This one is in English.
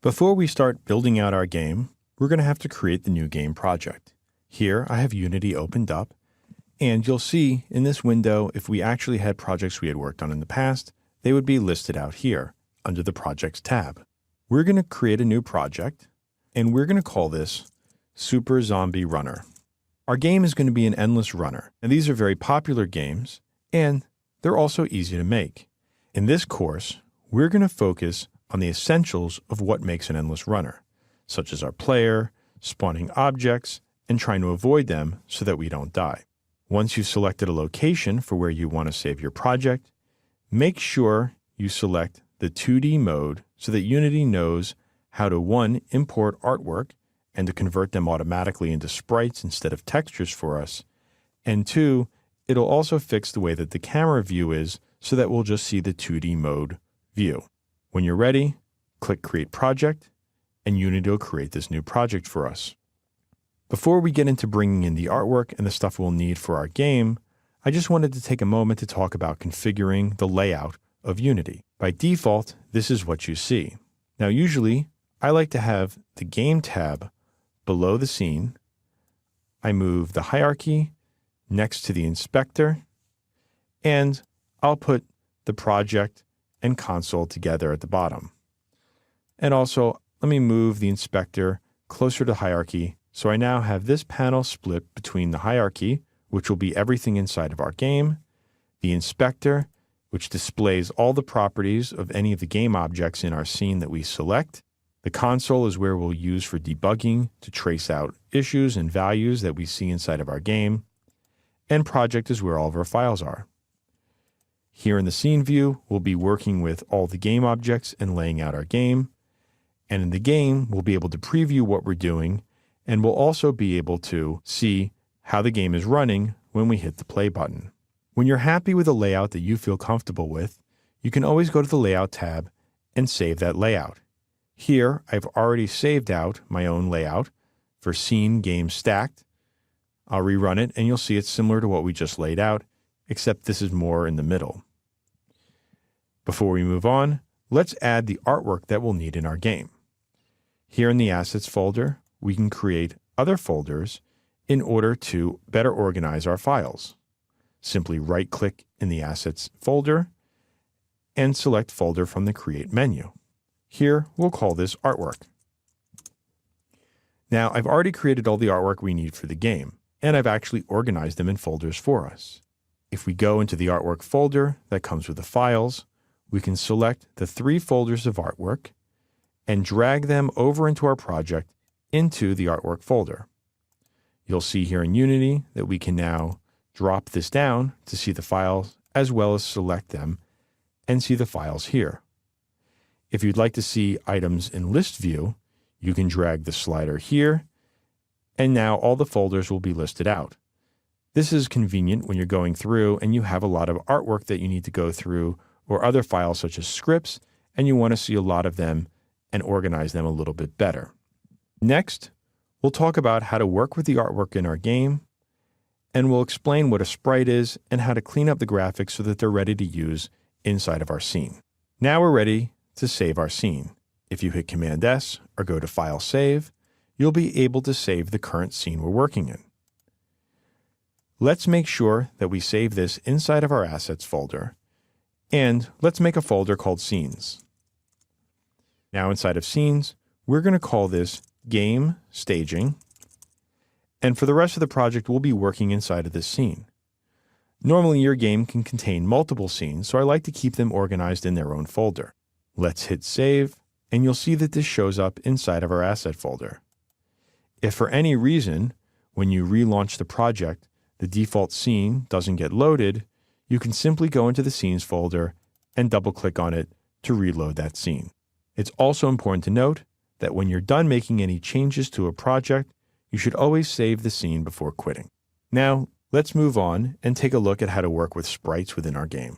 Before we start building out our game, we're going to have to create the new game project. Here I have Unity opened up, and you'll see in this window if we actually had projects we had worked on in the past, they would be listed out here under the Projects tab. We're going to create a new project, and we're going to call this Super Zombie Runner. Our game is going to be an endless runner, and these are very popular games, and they're also easy to make. In this course, we're going to focus on the essentials of what makes an endless runner, such as our player, spawning objects, and trying to avoid them so that we don't die. Once you've selected a location for where you want to save your project, make sure you select the 2D mode so that Unity knows how to 1. Import artwork and to convert them automatically into sprites instead of textures for us, and 2. It'll also fix the way that the camera view is so that we'll just see the 2D mode view. When you're ready, click Create Project, and Unity will create this new project for us. Before we get into bringing in the artwork and the stuff we'll need for our game, I just wanted to take a moment to talk about configuring the layout of Unity. By default, this is what you see. Now, usually, I like to have the Game tab below the scene. I move the hierarchy next to the inspector, and I'll put the project and console together at the bottom. And also, let me move the inspector closer to hierarchy, so I now have this panel split between the hierarchy, which will be everything inside of our game, the inspector, which displays all the properties of any of the game objects in our scene that we select. The console is where we'll use for debugging to trace out issues and values that we see inside of our game. And project is where all of our files are. Here in the scene view, we'll be working with all the game objects and laying out our game. And in the game, we'll be able to preview what we're doing, and we'll also be able to see how the game is running when we hit the play button. When you're happy with a layout that you feel comfortable with, you can always go to the Layout tab and save that layout. Here, I've already saved out my own layout for Scene Game Stacked. I'll rerun it, and you'll see it's similar to what we just laid out, except this is more in the middle. Before we move on, let's add the artwork that we'll need in our game. Here in the Assets folder, we can create other folders in order to better organize our files. Simply right-click in the Assets folder and select Folder from the Create menu. Here, we'll call this Artwork. Now, I've already created all the artwork we need for the game, and I've actually organized them in folders for us. If we go into the Artwork folder that comes with the files, we can select the 3 folders of artwork and drag them over into our project into the Artwork folder. You'll see here in Unity that we can now drop this down to see the files as well as select them and see the files here. If you'd like to see items in list view, you can drag the slider here, and now all the folders will be listed out. This is convenient when you're going through and you have a lot of artwork that you need to go through or other files such as scripts, and you want to see a lot of them and organize them a little bit better. Next, we'll talk about how to work with the artwork in our game, and we'll explain what a sprite is and how to clean up the graphics so that they're ready to use inside of our scene. Now we're ready to save our scene. If you hit Command-S or go to File Save, you'll be able to save the current scene we're working in. Let's make sure that we save this inside of our Assets folder, and let's make a folder called Scenes. Now inside of Scenes, we're going to call this Game Staging, and for the rest of the project, we'll be working inside of this scene. Normally, your game can contain multiple scenes, so I like to keep them organized in their own folder. Let's hit Save, and you'll see that this shows up inside of our Asset folder. If for any reason, when you relaunch the project, the default scene doesn't get loaded, you can simply go into the Scenes folder and double-click on it to reload that scene. It's also important to note that when you're done making any changes to a project, you should always save the scene before quitting. Now, let's move on and take a look at how to work with sprites within our game.